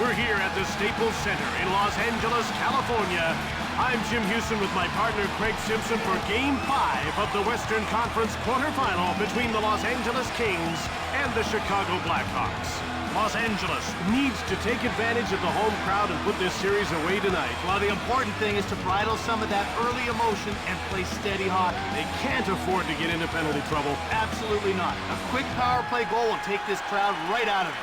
We're here at the Staples Center in Los Angeles, California. I'm Jim Houston with my partner Craig Simpson for Game 5 of the Western Conference quarterfinal between the Los Angeles Kings and the Chicago Blackhawks. Los Angeles needs to take advantage of the home crowd and put this series away tonight. Well, the important thing is to bridle some of that early emotion and play steady hockey. They can't afford to get into penalty trouble. Absolutely not. A quick power play goal will take this crowd right out of it.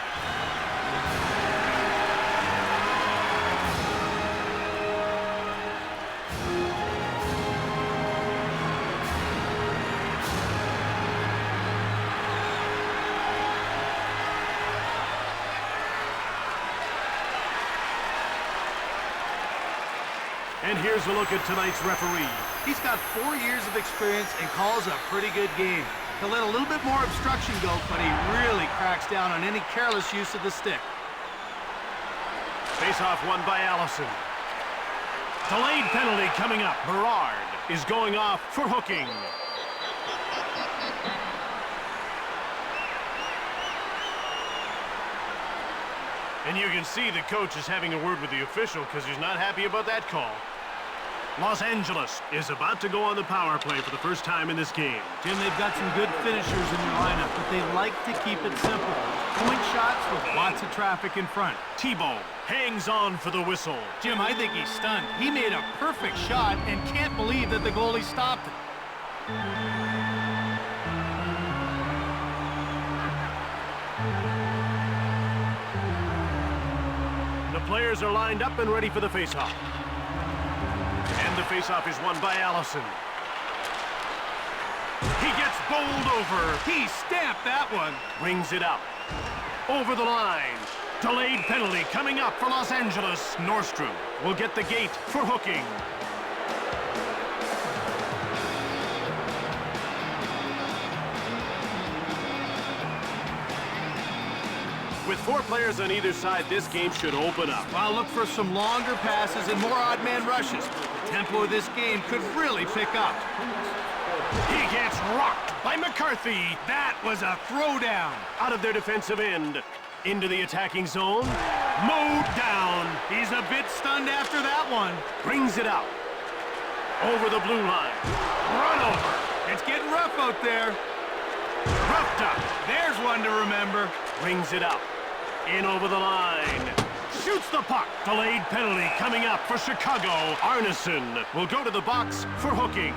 And here's a look at tonight's referee. He's got 4 years of experience and calls a pretty good game. He'll let a little bit more obstruction go, but he really cracks down on any careless use of the stick. Face-off won by Allison. Delayed penalty coming up. Berard is going off for hooking. And you can see the coach is having a word with the official because he's not happy about that call. Los Angeles is about to go on the power play for the first time in this game. Jim, they've got some good finishers in their lineup, but they like to keep it simple. Point shots with lots of traffic in front. Thibault hangs on for the whistle. Jim, I think he's stunned. He made a perfect shot and can't believe that the goalie stopped it. The players are lined up and ready for the face-off. And the face-off is won by Allison. He gets bowled over. He stamped that one. Rings it out. Over the line. Delayed penalty coming up for Los Angeles. Nordstrom will get the gate for hooking. With 4 players on either side, this game should open up. I'll look for some longer passes and more odd man rushes. The tempo of this game could really pick up. He gets rocked by McCarthy. That was a throwdown. Out of their defensive end. Into the attacking zone. Mowed down. He's a bit stunned after that one. Brings it out. Over the blue line. Run over. It's getting rough out there. Roughed up. There's one to remember. Brings it out. In over the line. Shoots the puck. Delayed penalty coming up for Chicago. Arneson will go to the box for hooking.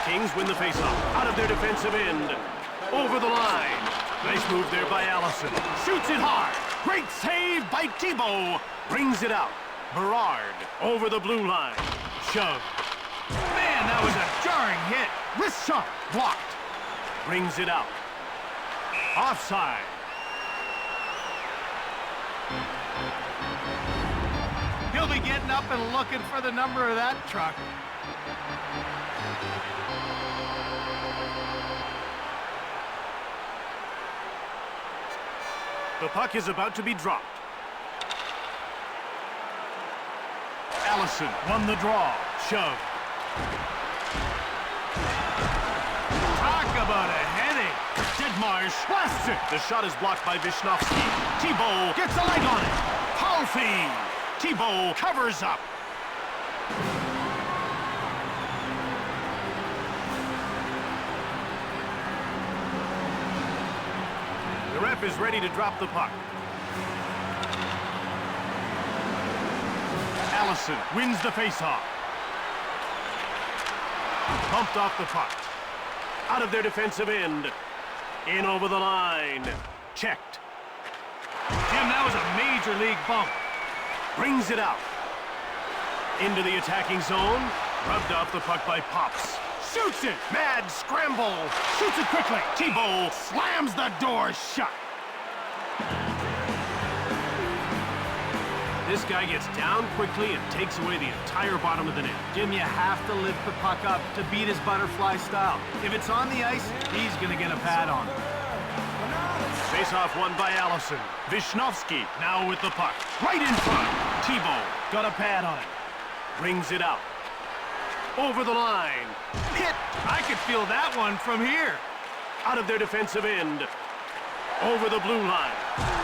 Kings win the faceoff. Out of their defensive end. Over the line. Nice move there by Allison. Shoots it hard. Great save by Thibault. Brings it out. Berard over the blue line. Shove. Man, that was a jarring hit. Wrist shot. Blocked. Brings it out. Offside. He'll be getting up and looking for the number of that truck. The puck is about to be dropped. Allison won the draw. Shove. Talk about a headache. Deadmarsh blasts it. The shot is blocked by Vishnowski. Thibault gets a leg on it. Palfy. Thibault covers up. The ref is ready to drop the puck. Allison wins the faceoff. Bumped off the puck. Out of their defensive end. In over the line. Checked. Jim, that was a major league bump. Brings it out. Into the attacking zone. Rubbed off the puck by Pops. Shoots it. Mad scramble. Shoots it quickly. Thibault slams the door shut. This guy gets down quickly and takes away the entire bottom of the net. Jim, you have to lift the puck up to beat his butterfly style. If it's on the ice, he's going to get a pad on it. Face-off won by Allison. Wisniewski now with the puck. Right in front. Thibault got a pad on it. Brings it out. Over the line. Hit! I could feel that one from here. Out of their defensive end. Over the blue line.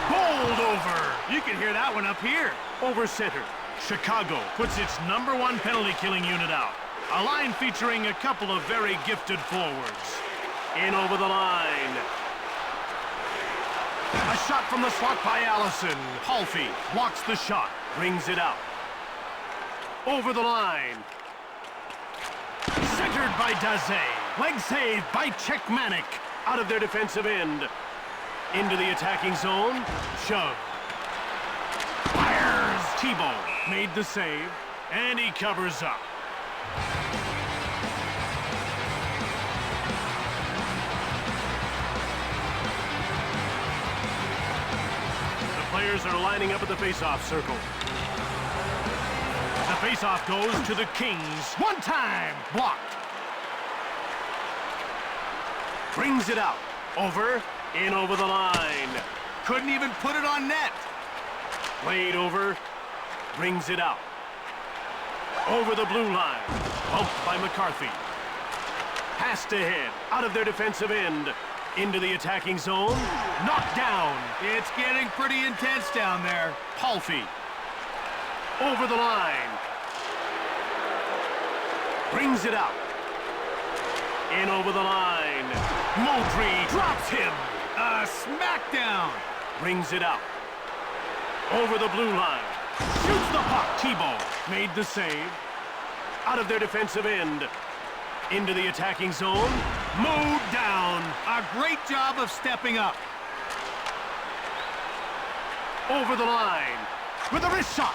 Bowled over. You can hear that one up here. Over center. Chicago puts its #1 penalty-killing unit out. A line featuring a couple of very gifted forwards. In over the line. A shot from the slot by Allison. Halfie blocks the shot. Brings it out. Over the line. Centered by Daze. Leg save by Czechmanek. Out of their defensive end. Into the attacking zone. Shove. Fires. Thibault made the save. And he covers up. The players are lining up at the face-off circle. The face-off goes to the Kings. One time. Blocked. Brings it out. Over. In over the line. Couldn't even put it on net. Played over. Brings it out. Over the blue line. Bumped by McCarthy. Passed ahead. Out of their defensive end. Into the attacking zone. Knocked down. It's getting pretty intense down there. Halfie. Over the line. Brings it out. In over the line. Moultrie drops him. A smackdown. Brings it out. Over the blue line. Shoots the puck. Thibault made the save. Out of their defensive end. Into the attacking zone. Mowed down. A great job of stepping up. Over the line. With a wrist shot.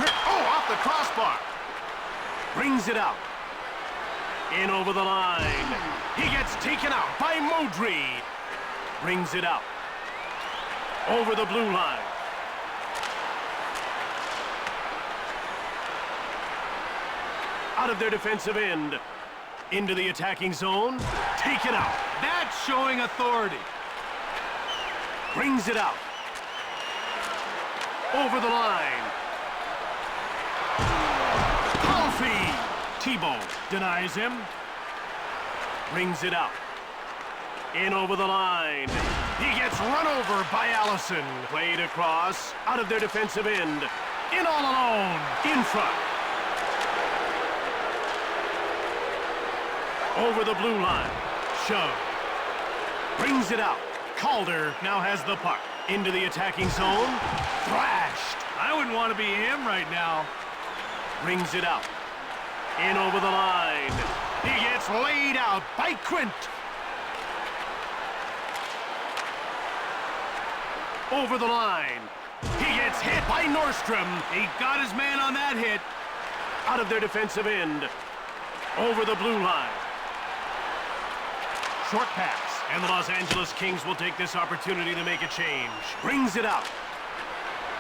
Off the crossbar. Brings it out. In over the line. He gets taken out by Modry. Brings it out. Over the blue line. Out of their defensive end. Into the attacking zone. Taken out. That's showing authority. Brings it out. Over the line. Halfie. Thibault denies him. Brings it out. In over the line. He gets run over by Allison. Played across. Out of their defensive end. In all alone. In front. Over the blue line. Shove. Brings it out. Calder now has the puck. Into the attacking zone. Thrashed. I wouldn't want to be him right now. Brings it out. In over the line. He gets laid out by Quint. Over the line. He gets hit by Nordstrom. He got his man on that hit. Out of their defensive end. Over the blue line. Short pass. And the Los Angeles Kings will take this opportunity to make a change. Brings it out.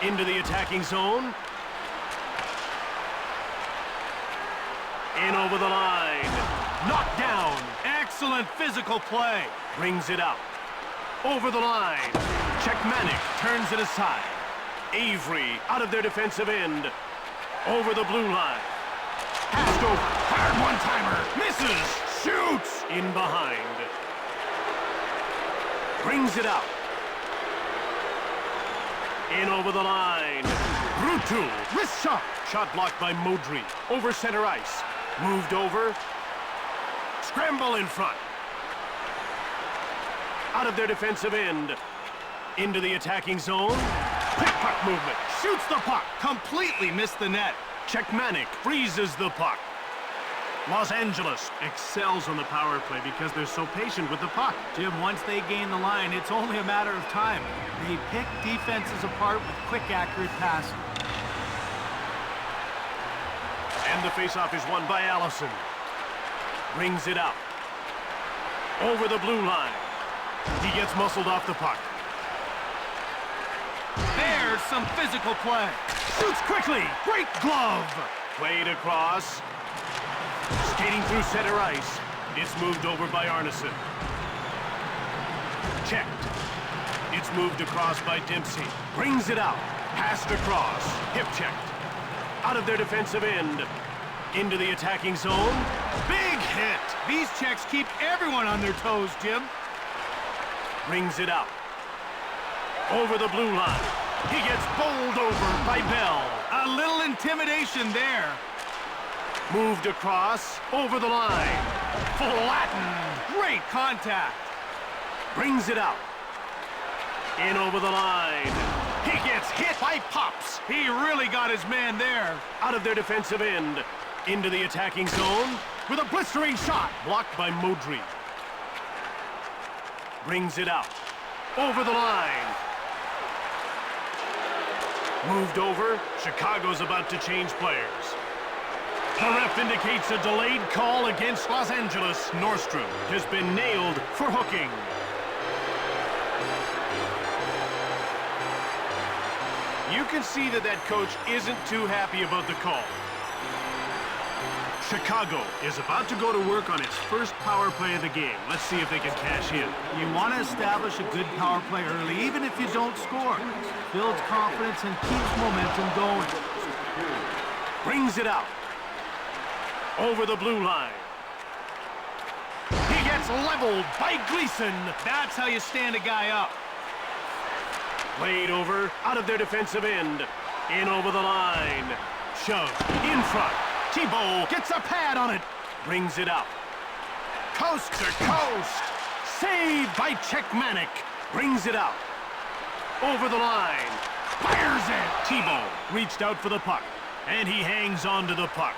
Into the attacking zone. In over the line. Knocked down. Excellent physical play. Brings it out. Over the line. Czechmanek turns it aside. Avery out of their defensive end. Over the blue line. Passed over. Fired one-timer. Misses. Shoots. In behind. Brings it out. In over the line. Rutu. Wrist shot. Shot blocked by Modry. Over center ice. Moved over. Scramble in front. Out of their defensive end. Into the attacking zone. Quick puck movement. Shoots the puck. Completely missed the net. Czechmanek freezes the puck. Los Angeles excels on the power play because they're so patient with the puck. Jim, once they gain the line, it's only a matter of time. They pick defenses apart with quick, accurate passing. And the faceoff is won by Allison. Brings it out. Over the blue line. He gets muscled off the puck. There's some physical play. Shoots quickly. Great glove. Played across. Skating through center ice. It's moved over by Arneson. Checked. It's moved across by Dempsey. Brings it out. Passed across. Hip checked. Out of their defensive end. Into the attacking zone. Big hit. These checks keep everyone on their toes, Jim. Brings it out. Over the blue line. He gets bowled over by Bell. A little intimidation there. Moved across. Over the line. Flattened. Great contact. Brings it out. In over the line. He gets hit by Pops. He really got his man there. Out of their defensive end. Into the attacking zone. With a blistering shot. Blocked by Modry. Brings it out. Over the line. Moved over. Chicago's about to change players. The ref indicates a delayed call against Los Angeles. Nordstrom has been nailed for hooking. You can see that coach isn't too happy about the call. Chicago is about to go to work on its first power play of the game. Let's see if they can cash in. You want to establish a good power play early, even if you don't score. Builds confidence and keeps momentum going. Brings it out. Over the blue line. He gets leveled by Gleason. That's how you stand a guy up. Played over, out of their defensive end. In over the line. Shove, in front. Thibault gets a pad on it. Brings it out. Coast to coast. Saved by Czechmanic. Brings it out. Over the line. Fires it. Thibault reached out for the puck. And he hangs on to the puck.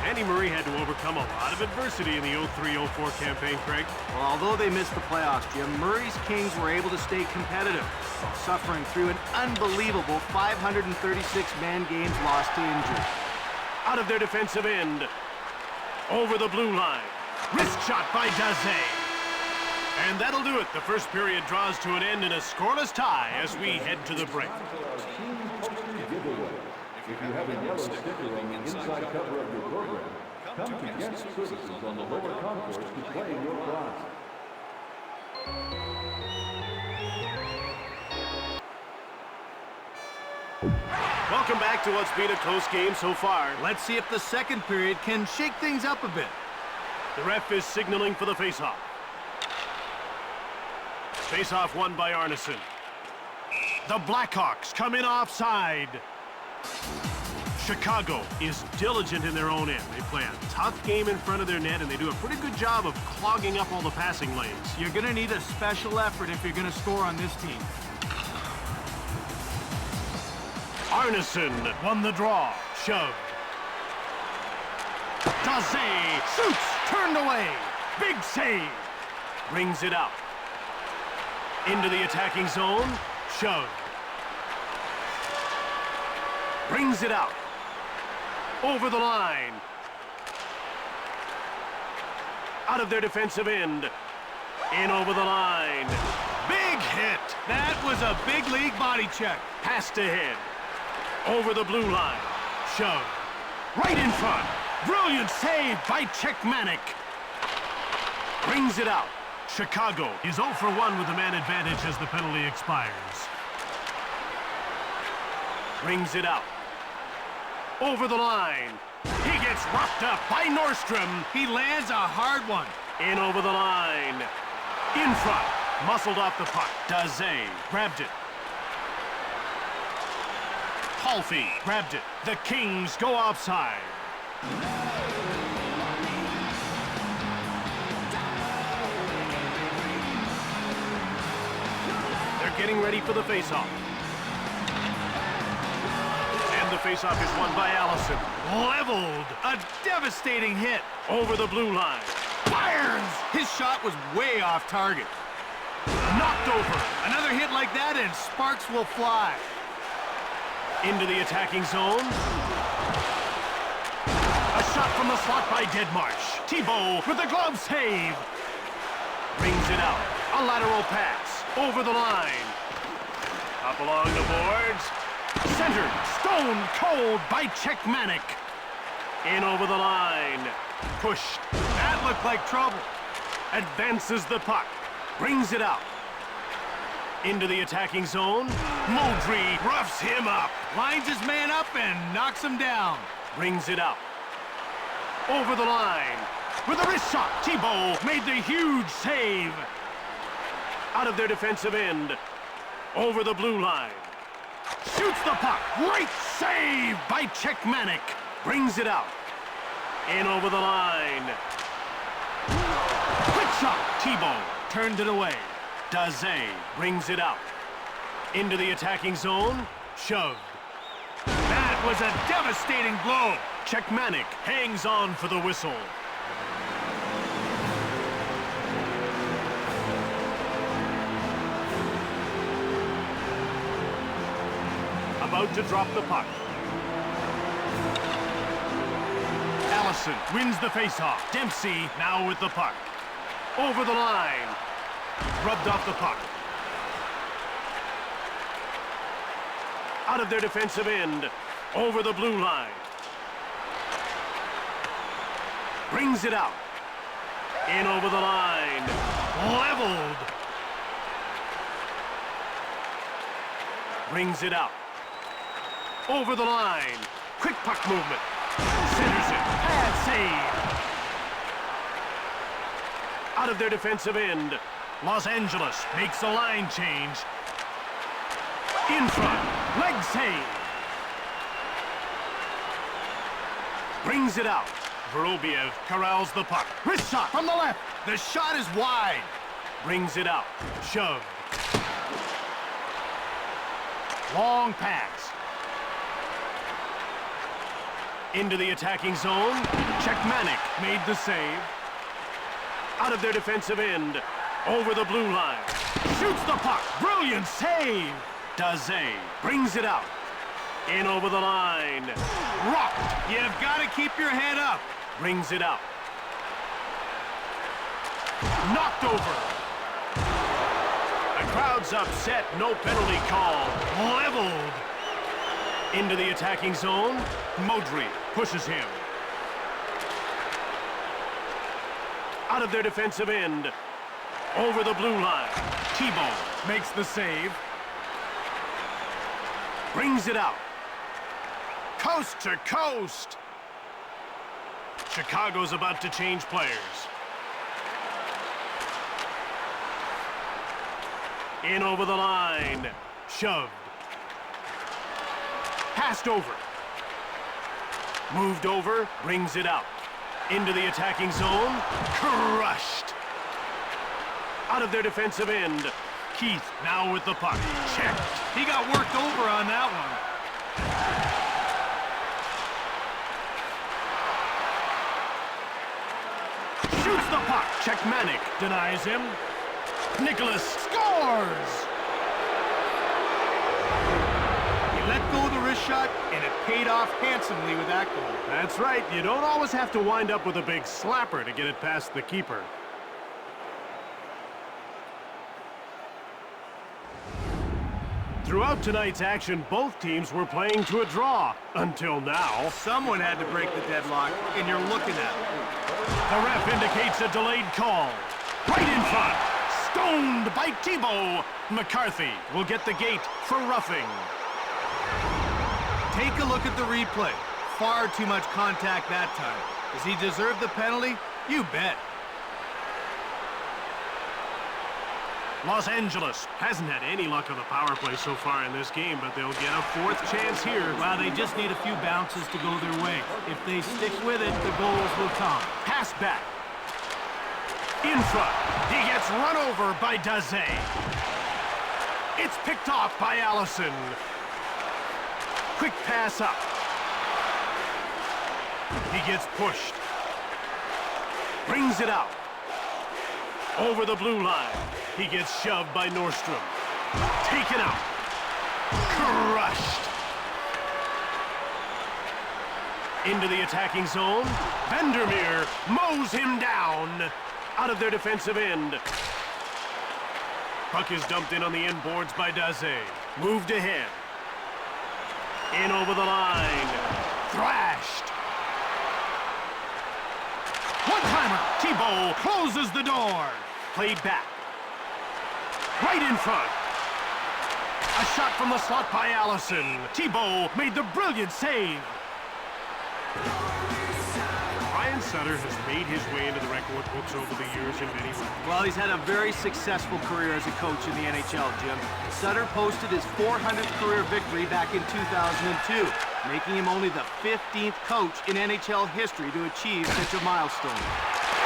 Andy Murray had to overcome a lot of adversity in the 03-04 campaign, Craig. Well, although they missed the playoffs, Jim, Murray's Kings were able to stay competitive while suffering through an unbelievable 536 man games lost to injury. Out of their defensive end. Over the blue line. Wrist shot by Daze. And that'll do it. The first period draws to an end in a scoreless tie as we head to the break. If you have a yellow sticker on the inside cover of your program, come to guest services on the lower concourse to claim your prize. Welcome back to what's been a close game so far. Let's see if the second period can shake things up a bit. The ref is signaling for the faceoff. Faceoff won by Arneson. The Blackhawks come in offside. Chicago is diligent in their own end. They play a tough game in front of their net, and they do a pretty good job of clogging up all the passing lanes. You're going to need a special effort if you're going to score on this team. Arneson won the draw. Shoved. Daze shoots. Turned away. Big save. Brings it out. Into the attacking zone. Shoved. Brings it out. Over the line. Out of their defensive end. In over the line. Big hit. That was a big league body check. Passed ahead. Over the blue line. Shove. Right in front. Brilliant save by Czechmanic. Brings it out. Chicago is 0 for 1 with the man advantage as the penalty expires. Brings it out. Over the line. He gets roughed up by Nordstrom. He lands a hard one. In over the line. In front. Muscled off the puck. Daze grabbed it. Halfie grabbed it. The Kings go offside. They're getting ready for the faceoff. And the faceoff is won by Allison. Leveled. A devastating hit. Over the blue line. Fires! His shot was way off target. Knocked over. Another hit like that and sparks will fly. Into the attacking zone. A shot from the slot by Deadmarsh. Thibault with the glove save. Brings it out. A lateral pass. Over the line. Up along the boards. Centered. Stone cold by Czechmanic. In over the line. Pushed. That looked like trouble. Advances the puck. Brings it out. Into the attacking zone. Moultrie roughs him up. Lines his man up and knocks him down. Brings it up. Over the line. With a wrist shot, Thibault made the huge save. Out of their defensive end. Over the blue line. Shoots the puck. Great save by Czechmanek. Brings it out. In over the line. Quick shot. Thibault turned it away. Daze brings it out. Into the attacking zone. Shoved. That was a devastating blow. Czechmanek hangs on for the whistle. About to drop the puck. Allison wins the faceoff. Dempsey now with the puck. Over the line. Rubbed off the puck. Out of their defensive end. Over the blue line. Brings it out. In over the line. Leveled. Brings it out. Over the line. Quick puck movement. Centers it. Bad save. Out of their defensive end. Los Angeles makes a line change. In front. Leg save. Brings it out. Vorobiev corrals the puck. Wrist shot from the left. The shot is wide. Brings it out. Shoved. Long pass. Into the attacking zone. Czechmanek made the save. Out of their defensive end. Over the blue line. Shoots the puck. Brilliant save. Daze brings it out. In over the line. Rocked. You've got to keep your head up. Brings it out. Knocked over. The crowd's upset. No penalty call. Leveled. Into the attacking zone. Moultrie pushes him. Out of their defensive end. Over the blue line. Thibault makes the save. Brings it out. Coast to coast. Chicago's about to change players. In over the line. Shoved. Passed over. Moved over. Brings it out. Into the attacking zone. Crushed. Out of their defensive end. Keith now with the puck. Checked. He got worked over on that one. Shoots the puck. Czechmanek denies him. Nicholas scores! He let go of the wrist shot, and it paid off handsomely with that goal. That's right. You don't always have to wind up with a big slapper to get it past the keeper. Throughout tonight's action, both teams were playing to a draw, until now. Someone had to break the deadlock, and you're looking at it. The ref indicates a delayed call. Right in front. Stoned by Thibault. McCarthy will get the gate for roughing. Take a look at the replay. Far too much contact that time. Does he deserve the penalty? You bet. Los Angeles hasn't had any luck on the power play so far in this game, but they'll get a fourth chance here. Well, they just need a few bounces to go their way. If they stick with it, the goals will come. Pass back. In front. He gets run over by Daze. It's picked off by Allison. Quick pass up. He gets pushed. Brings it out. Over the blue line. He gets shoved by Nordstrom. Taken out. Crushed. Into the attacking zone. Vandermeer mows him down. Out of their defensive end. Puck is dumped in on the inboards by Daze. Moved ahead. In over the line. Thrashed. One-timer. Thibault closes the door. Played back. Right in front. A shot from the slot by Allison. Thibault made the brilliant save. Ryan Sutter has made his way into the record books over the years in many ways. Well, he's had a very successful career as a coach in the NHL, Jim. Sutter posted his 400th career victory back in 2002, making him only the 15th coach in NHL history to achieve such a milestone.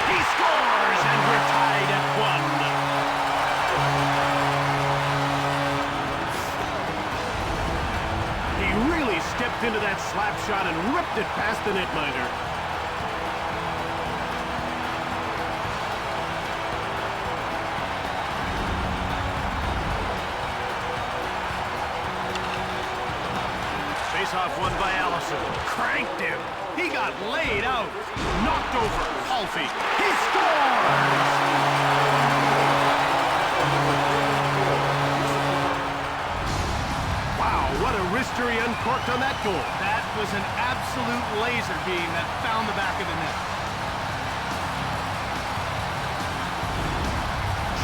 He scores, and we're tied at 1. He really stepped into that slap shot and ripped it past the netminder. Face-off won by Allison. Cranked him. He got laid out. Knocked over. Palfy. He scores! Wow, what a wrister he uncorked on that goal. That was an absolute laser beam that found the back of the net.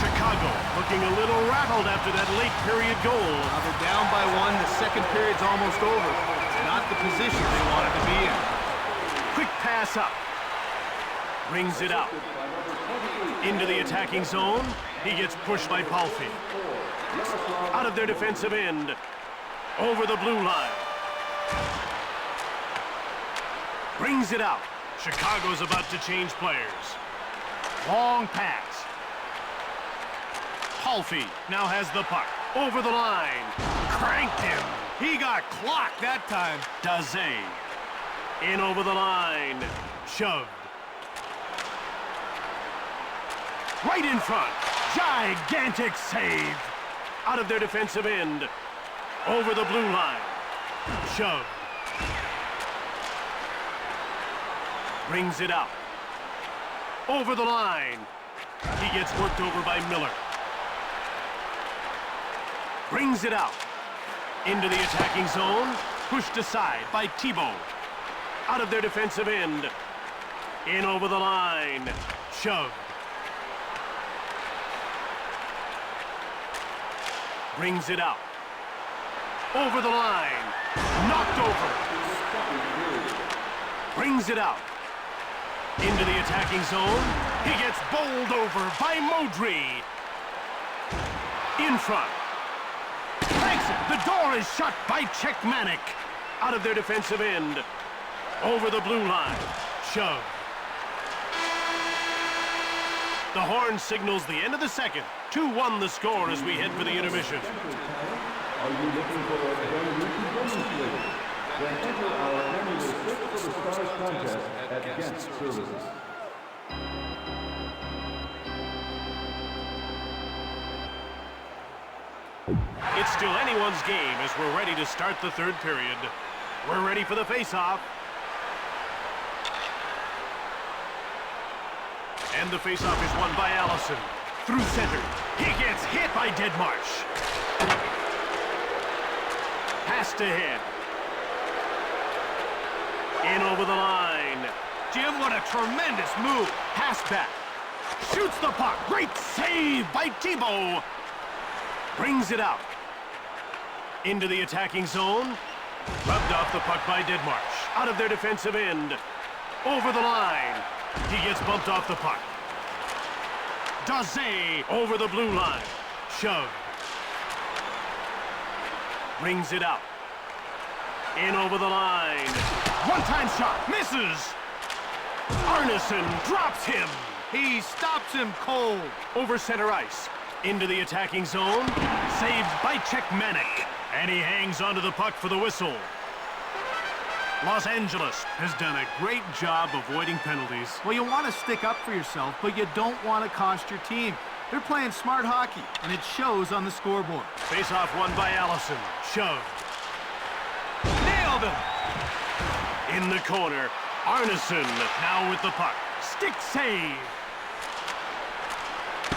Chicago looking a little rattled after that late period goal. Now they're down by 1. The second period's almost over. It's not the position they wanted to be in. Quick pass up. Brings it out. Into the attacking zone. He gets pushed by Palfy. Out of their defensive end. Over the blue line. Brings it out. Chicago's about to change players. Long pass. Palfy now has the puck. Over the line. Cranked him. He got clocked that time. Daze. In over the line. Shoved. Right in front. Gigantic save. Out of their defensive end. Over the blue line. Shoved. Brings it out. Over the line. He gets worked over by Miller. Brings it out. Into the attacking zone. Pushed aside by Thibault. Out of their defensive end. In over the line. Shoved. Brings it out. Over the line. Knocked over. Brings it out. Into the attacking zone. He gets bowled over by Modry. In front. Takes it. The door is shut by Czechmanek. Out of their defensive end. Over the blue line. Shove. The horn signals the end of the second. 2-1 the score as we head for the intermission. Are you looking for a venue to demonstrate? Then enter our annual Search for the Stars contest at Guest Services. It's still anyone's game as we're ready to start the third period. We're ready for the face-off. And the face-off is won by Allison. Through center. He gets hit by Deadmarsh. Pass to him. In over the line. Jim, what a tremendous move. Pass back. Shoots the puck. Great save by Thibault. Brings it out. Into the attacking zone. Rubbed off the puck by Deadmarsh. Out of their defensive end. Over the line. He gets bumped off the puck. Daze over the blue line. Shove. Brings it out. In over the line. One-time shot. Misses. Arneson drops him. He stops him cold. Over center ice. Into the attacking zone. Saved by Czechmanek. And he hangs onto the puck for the whistle. Los Angeles has done a great job avoiding penalties. Well, you want to stick up for yourself, but you don't want to cost your team. They're playing smart hockey, and it shows on the scoreboard. Face-off won by Allison. Shoved. Nailed him! In the corner, Arneson now with the puck. Stick save.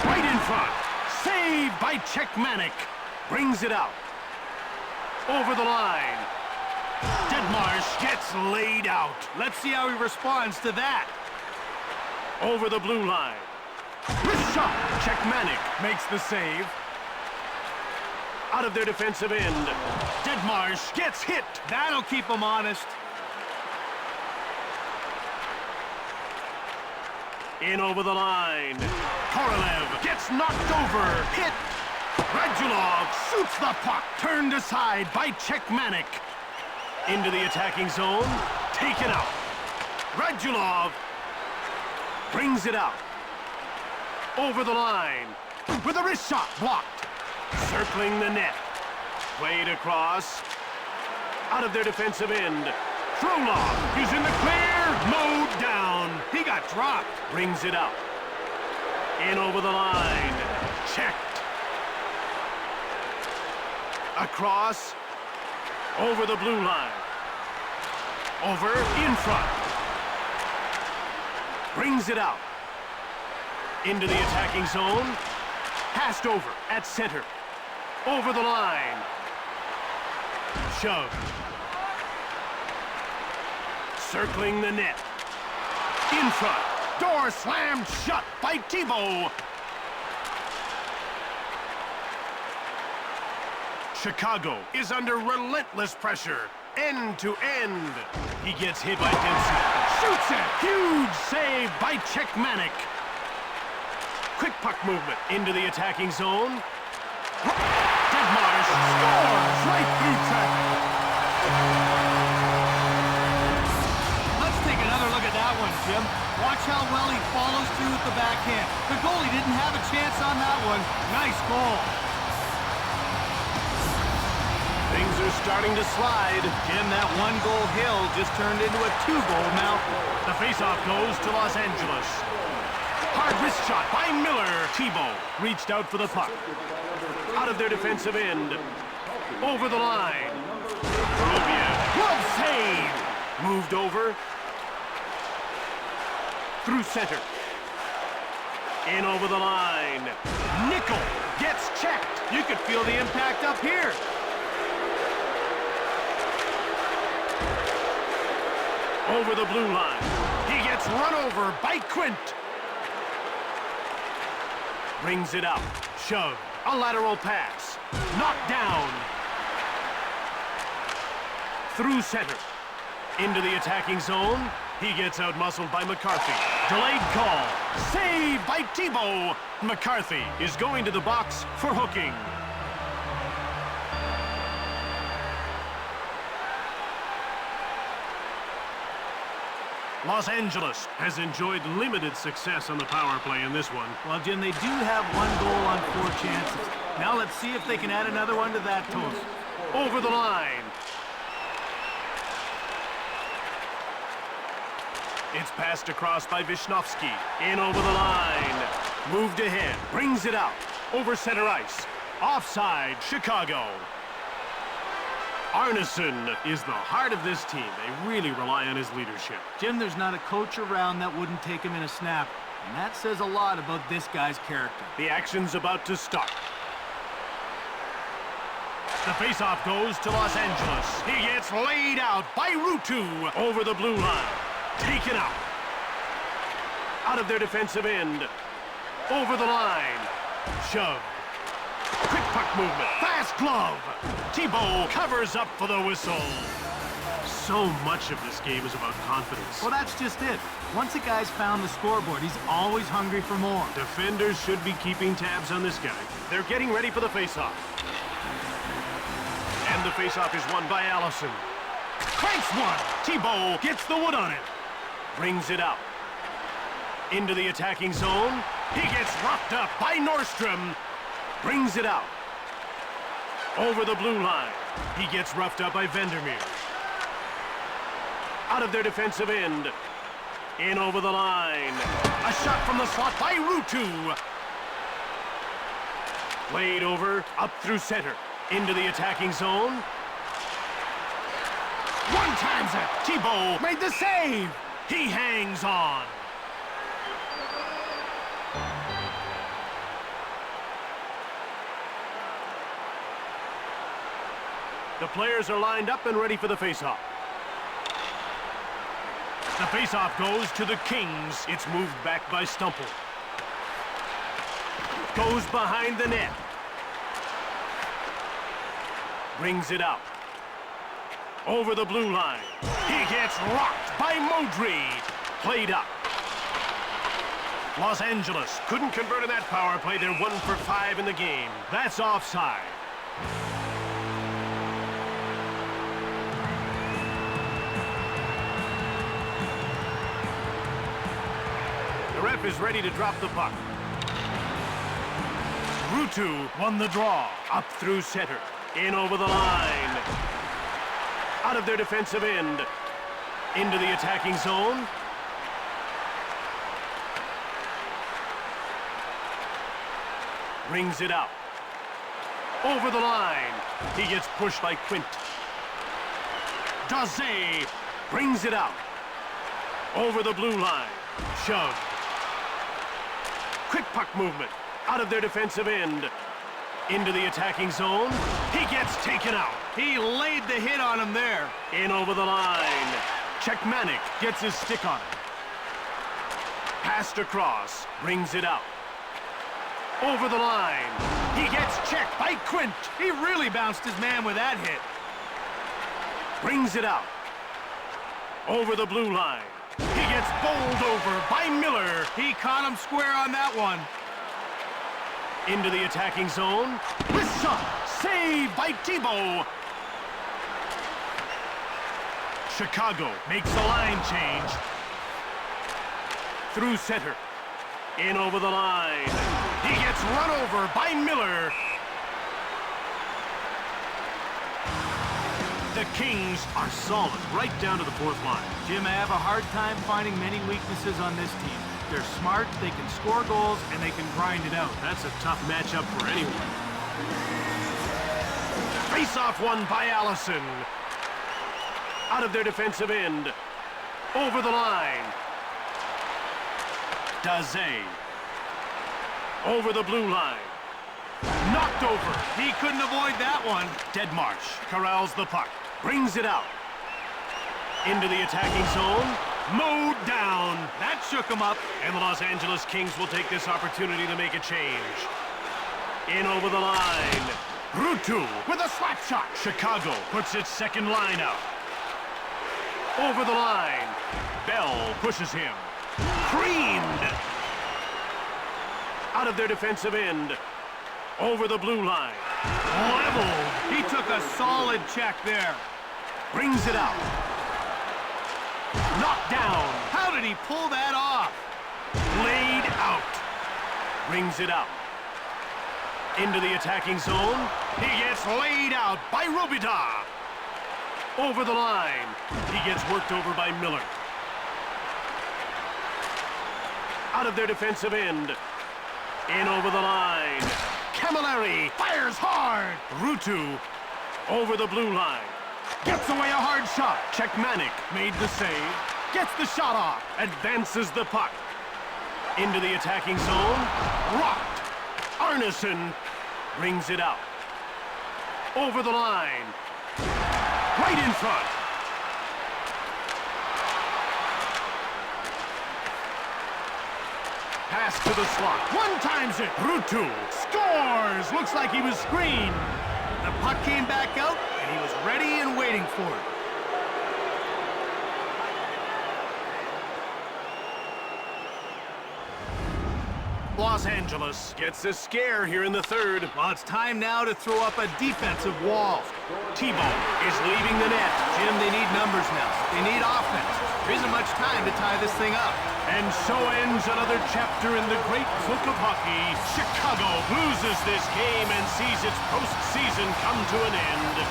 Right in front. Saved by Czechmanek. Brings it out. Over the line. Deadmarsh gets laid out. Let's see how he responds to that. Over the blue line. Wrist shot. Czechmanek makes the save. Out of their defensive end. Deadmarsh gets hit. That'll keep them honest. In over the line. Korolev gets knocked over. Hit. Radulov shoots the puck. Turned aside by Czechmanek. Into the attacking zone. Taken out. Radulov brings it out. Over the line. With a wrist shot blocked. Circling the net. Played across. Out of their defensive end. Frolov is in the clear. Mowed down. He got dropped. Brings it out. In over the line. Checked. Across. Over the blue line. Over in front. Brings it out. Into the attacking zone. Passed over at center. Over the line. Shove. Circling the net. In front. Door slammed shut by Thibault. Chicago is under relentless pressure. End to end. He gets hit by Dempsey. Shoots it. Huge save by Czechmanek. Quick puck movement into the attacking zone. Deadmarsh scores right through traffic. Let's take another look at that one, Jim. Watch how well he follows through with the backhand. The goalie didn't have a chance on that one. Nice goal. Things are starting to slide. Jim, that one-goal hill just turned into a two-goal mountain. The faceoff goes to Los Angeles. Hard wrist shot by Miller. Thibault reached out for the puck. Out of their defensive end. Over the line. Vorobiev. Glove save. Moved over. Through center. In over the line. Nickel gets checked. You could feel the impact up here. Over the blue line. He gets run over by Quint. Brings it out. Shove. A lateral pass. Knocked down. Through center. Into the attacking zone. He gets out-muscled by McCarthy. Delayed call. Saved by Thibault. McCarthy is going to the box for hooking. Los Angeles has enjoyed limited success on the power play in this one. Well, Jim, they do have one goal on 4 chances. Now let's see if they can add another one to that total. Over the line. It's passed across by Vishnofsky. In over the line. Moved ahead. Brings it out. Over center ice. Offside, Chicago. Arneson is the heart of this team. They really rely on his leadership. Jim, there's not a coach around that wouldn't take him in a snap. And that says a lot about this guy's character. The action's about to start. The faceoff goes to Los Angeles. He gets laid out by Ruutu over the blue line. Taken out. Out of their defensive end. Over the line. Shove. Quick puck movement. Fast glove. Thibault covers up for the whistle. So much of this game is about confidence. Well, that's just it. Once a guy's found the scoreboard, he's always hungry for more. Defenders should be keeping tabs on this guy. They're getting ready for the faceoff. And the faceoff is won by Allison. Cranks one. Thibault gets the wood on it. Brings it out. Into the attacking zone. He gets roughed up by Nordstrom. Brings it out. Over the blue line. He gets roughed up by Vandermeer. Out of their defensive end. In over the line. A shot from the slot by Ruutu. Played over, up through center. Into the attacking zone. One times it. Thibault made the save. He hangs on. The players are lined up and ready for the faceoff. The faceoff goes to the Kings. It's moved back by Stumple. Goes behind the net. Brings it out. Over the blue line. He gets rocked by Modry. Played up. Los Angeles couldn't convert in that power play. They're 1 for 5 in the game. That's offside. The ref is ready to drop the puck. Ruutu won the draw. Up through center. In over the line. Out of their defensive end. Into the attacking zone. Brings it out. Over the line. He gets pushed by Quint. Daze brings it out. Over the blue line. Shoved. Quick puck movement. Out of their defensive end. Into the attacking zone. He gets taken out. He laid the hit on him there. In over the line. Czechmanic gets his stick on it. Passed across. Brings it out. Over the line. He gets checked by Quint. He really bounced his man with that hit. Brings it out. Over the blue line. He gets bowled over by Miller. He caught him square on that one. Into the attacking zone. With shot. Saved by Thibault. Chicago makes a line change. Through center. In over the line. He gets run over by Miller. The Kings are solid right down to the fourth line. Jim, I have a hard time finding many weaknesses on this team. They're smart, they can score goals, and they can grind it out. That's a tough matchup for anyone. Face-off won by Allison. Out of their defensive end. Over the line. Daze. Over the blue line. Knocked over. He couldn't avoid that one. Deadmarsh corrals the puck. Brings it out. Into the attacking zone. Mowed down. That shook him up. And the Los Angeles Kings will take this opportunity to make a change. In over the line. Ruutu with a slap shot. Chicago puts its second line out. Over the line. Bell pushes him. Creamed. Out of their defensive end. Over the blue line. Leveled. He took a solid check there. Brings it out. Knocked down. How did he pull that off? Laid out. Brings it out. Into the attacking zone. He gets laid out by Robida. Over the line. He gets worked over by Miller. Out of their defensive end. In over the line. Camilleri fires hard. Ruutu over the blue line. Gets away a hard shot. Czechmanic made the save. Gets the shot off. Advances the puck. Into the attacking zone. Rocked. Arneson brings it out. Over the line. Right in front. Pass to the slot. One times it. Ruutu scores. Looks like he was screened. The puck came back out, and he was ready and waiting for it. Los Angeles gets a scare here in the third. Well, it's time now to throw up a defensive wall. Thibault is leaving the net. Jim, they need numbers now. They need offense. There isn't much time to tie this thing up. And so ends another chapter in the great book of hockey. Chicago loses this game and sees its postseason come to an end.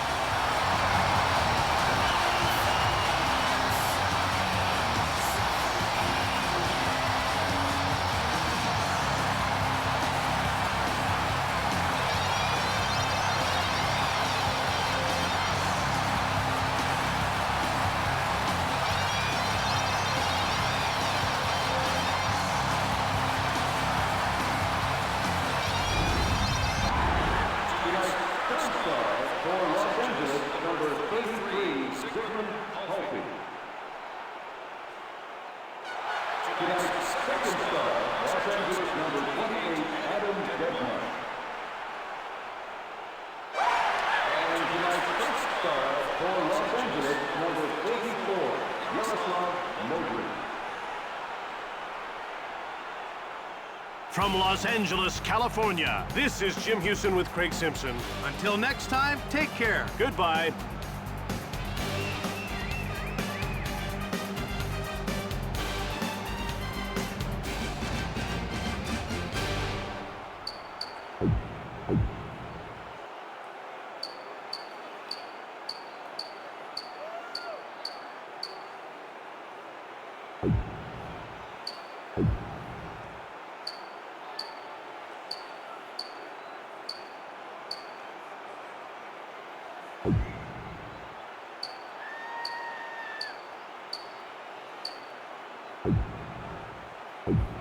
For Los Angeles. number 44, Yaroslav Modric. From Los Angeles, California, this is Jim Houston with Craig Simpson. Until next time, take care. Goodbye. You